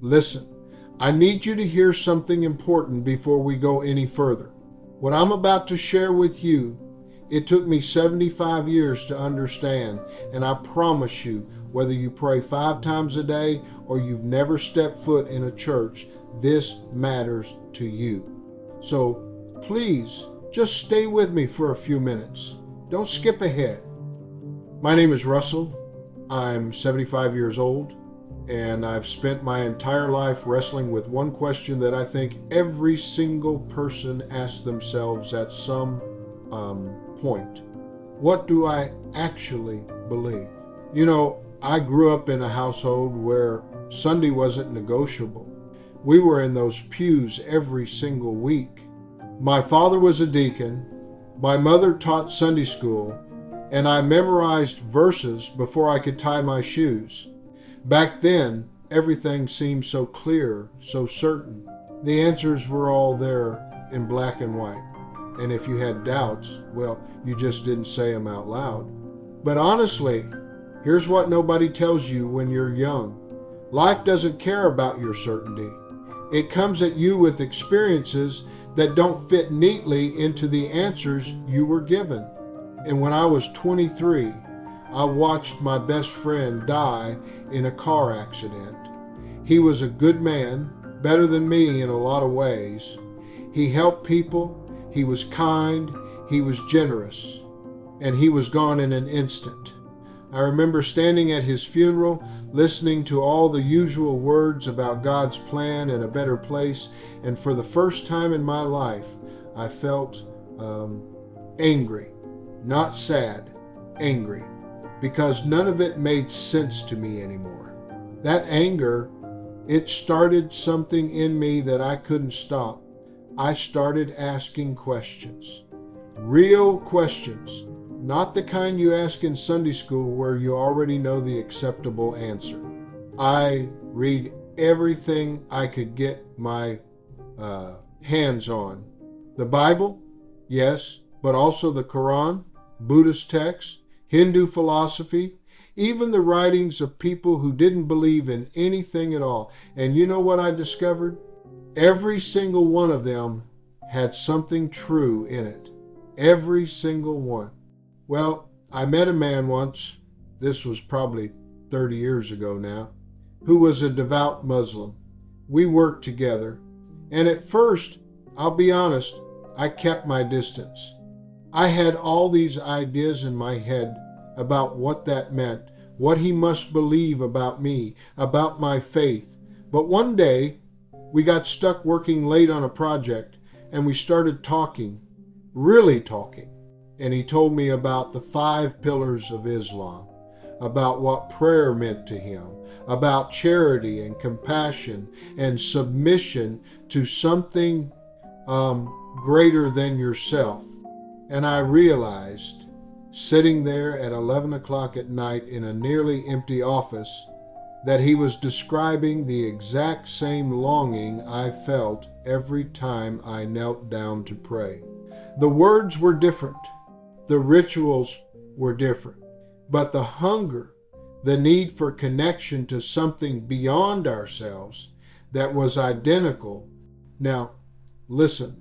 Listen, I need you to hear something important before we go any further. What I'm about to share with you, it took me 75 years to understand, and I promise you, whether you pray 5 times a day or you've never stepped foot in a church, this matters to you. So please, just stay with me for a few minutes. Don't skip ahead. My name is Russell. I'm 75 years old, and I've spent my entire life wrestling with one question that I think every single person asks themselves at some point. What do I actually believe? You know, I grew up in a household where Sunday wasn't negotiable. We were in those pews every single week. My father was a deacon. My mother taught Sunday school, and I memorized verses before I could tie my shoes. Back then, everything seemed so clear, so certain. The answers were all there in black and white. And if you had doubts, well, you just didn't say them out loud. But honestly, here's what nobody tells you when you're young. Life doesn't care about your certainty. It comes at you with experiences that don't fit neatly into the answers you were given. And when I was 23, I watched my best friend die in a car accident. He was a good man, better than me in a lot of ways. He helped people, he was kind, he was generous, and he was gone in an instant. I remember standing at his funeral, listening to all the usual words about God's plan and a better place, and for the first time in my life, I felt angry. Not sad, angry, because none of it made sense to me anymore. That anger, it started something in me that I couldn't stop. I started asking questions. Real questions, not the kind you ask in Sunday school where you already know the acceptable answer. I read everything I could get my hands on. The Bible, yes, but also the Quran, Buddhist texts, Hindu philosophy, even the writings of people who didn't believe in anything at all. And you know what I discovered? Every single one of them had something true in it. Every single one. Well, I met a man once, this was probably 30 years ago now, who was a devout Muslim. We worked together, and at first, I'll be honest, I kept my distance. I had all these ideas in my head about what that meant, what he must believe about me, about my faith. But one day, we got stuck working late on a project, and we started talking, really talking. And he told me about the 5 pillars of Islam, about what prayer meant to him, about charity and compassion and submission to something greater than yourself. And I realized, sitting there at 11 o'clock at night in a nearly empty office, that he was describing the exact same longing I felt every time I knelt down to pray. The words were different. The rituals were different. But the hunger, the need for connection to something beyond ourselves that was identical. Now, listen,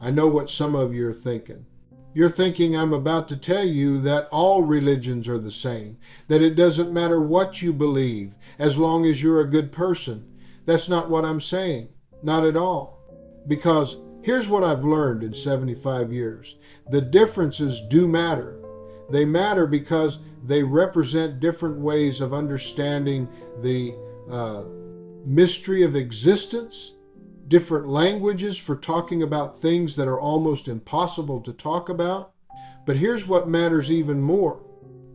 I know what some of you are thinking. You're thinking I'm about to tell you that all religions are the same, that it doesn't matter what you believe, as long as you're a good person. That's not what I'm saying. Not at all. Because here's what I've learned in 75 years. The differences do matter. They matter because they represent different ways of understanding the mystery of existence, different languages for talking about things that are almost impossible to talk about. But here's what matters even more.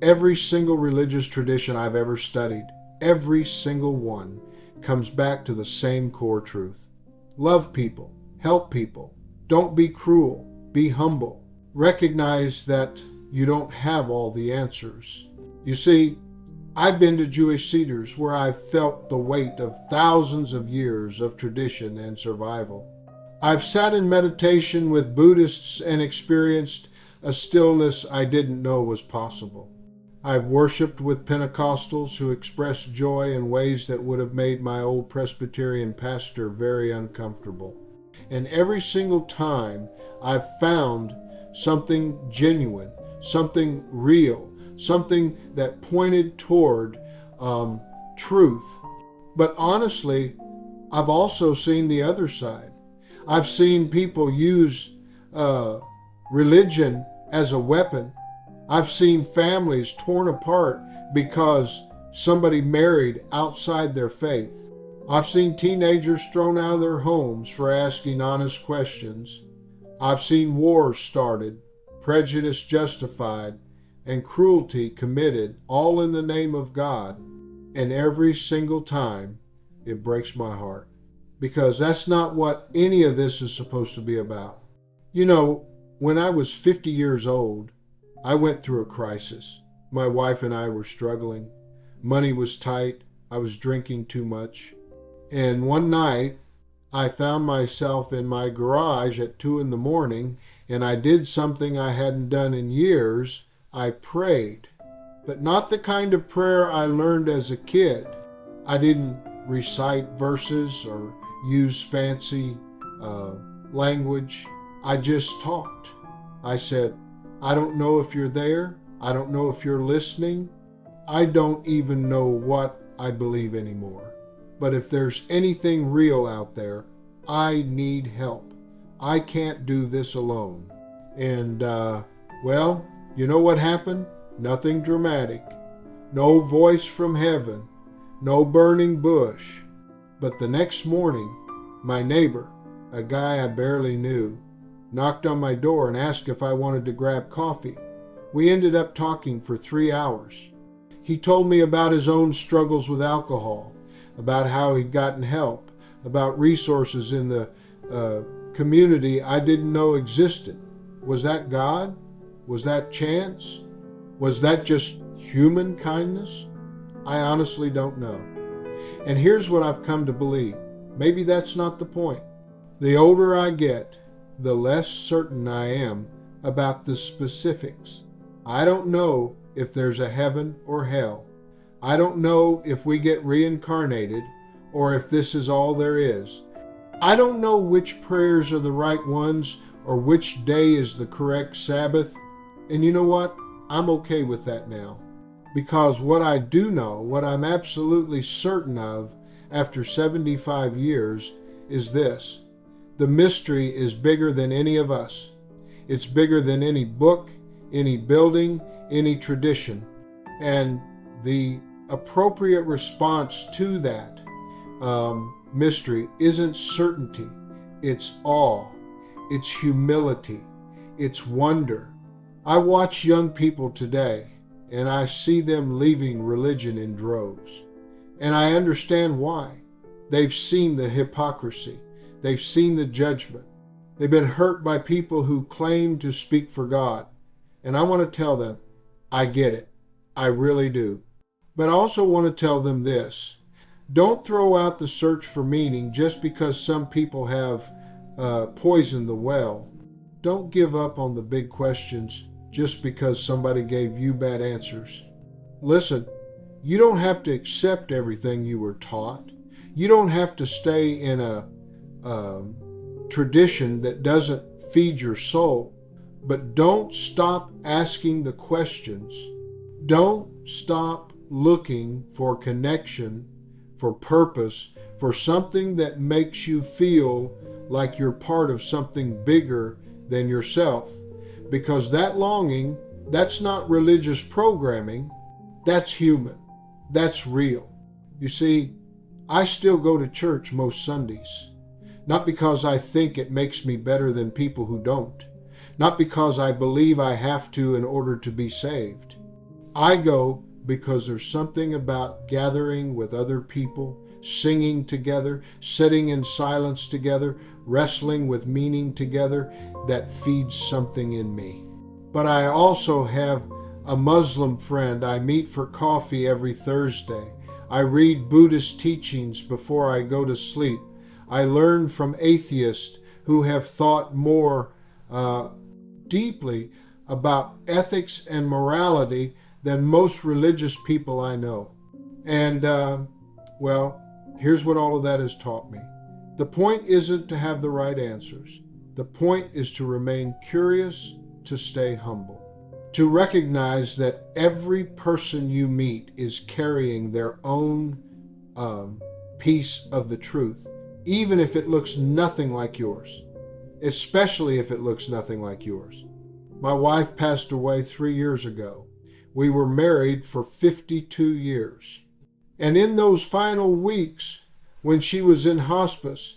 Every single religious tradition I've ever studied, every single one, comes back to the same core truth. Love people, help people, don't be cruel, be humble. Recognize that you don't have all the answers. You see, I've been to Jewish cedars where I've felt the weight of thousands of years of tradition and survival. I've sat in meditation with Buddhists and experienced a stillness I didn't know was possible. I've worshiped with Pentecostals who expressed joy in ways that would have made my old Presbyterian pastor very uncomfortable. And every single time I've found something genuine, something real, something that pointed toward truth. But honestly, I've also seen the other side. I've seen people use religion as a weapon. I've seen families torn apart because somebody married outside their faith. I've seen teenagers thrown out of their homes for asking honest questions. I've seen wars started, prejudice justified, and cruelty committed, all in the name of God. And every single time, it breaks my heart. Because that's not what any of this is supposed to be about. You know, when I was 50 years old, I went through a crisis. My wife and I were struggling. Money was tight. I was drinking too much. And one night, I found myself in my garage at 2 a.m, and I did something I hadn't done in years. I prayed. But not the kind of prayer I learned as a kid. I didn't recite verses or use fancy language. I just talked. I said, I don't know if you're there. I don't know if you're listening. I don't even know what I believe anymore. But if there's anything real out there, I need help. I can't do this alone. And, well, you know what happened? Nothing dramatic. No voice from heaven. No burning bush. But the next morning, my neighbor, a guy I barely knew, knocked on my door and asked if I wanted to grab coffee. We ended up talking for 3 hours. He told me about his own struggles with alcohol, about how he'd gotten help, about resources in the community I didn't know existed. Was that God? Was that chance? Was that just human kindness? I honestly don't know. And here's what I've come to believe. Maybe that's not the point. The older I get, the less certain I am about the specifics. I don't know if there's a heaven or hell. I don't know if we get reincarnated or if this is all there is. I don't know which prayers are the right ones or which day is the correct Sabbath. And you know what? I'm okay with that now. Because what I do know, what I'm absolutely certain of after 75 years, is this. The mystery is bigger than any of us. It's bigger than any book, any building, any tradition. And the appropriate response to that mystery isn't certainty. It's awe. It's humility. It's wonder. I watch young people today, and I see them leaving religion in droves. And I understand why. They've seen the hypocrisy. They've seen the judgment. They've been hurt by people who claim to speak for God. And I want to tell them, I get it. I really do. But I also want to tell them this. Don't throw out the search for meaning just because some people have poisoned the well. Don't give up on the big questions just because somebody gave you bad answers. Listen, you don't have to accept everything you were taught. You don't have to stay in a tradition that doesn't feed your soul. But don't stop asking the questions. Don't stop looking for connection, for purpose, for something that makes you feel like you're part of something bigger than yourself. Because that longing, that's not religious programming, that's human, that's real. You see, I still go to church most Sundays, not because I think it makes me better than people who don't, not because I believe I have to in order to be saved. I go because there's something about gathering with other people, singing together, sitting in silence together, wrestling with meaning together that feeds something in me. But I also have a Muslim friend I meet for coffee every Thursday. I read Buddhist teachings before I go to sleep. I learn from atheists who have thought more deeply about ethics and morality than most religious people I know. And, well, here's what all of that has taught me. The point isn't to have the right answers. The point is to remain curious, to stay humble, to recognize that every person you meet is carrying their own piece of the truth, even if it looks nothing like yours, especially if it looks nothing like yours. My wife passed away 3 years ago. We were married for 52 years. And in those final weeks, when she was in hospice,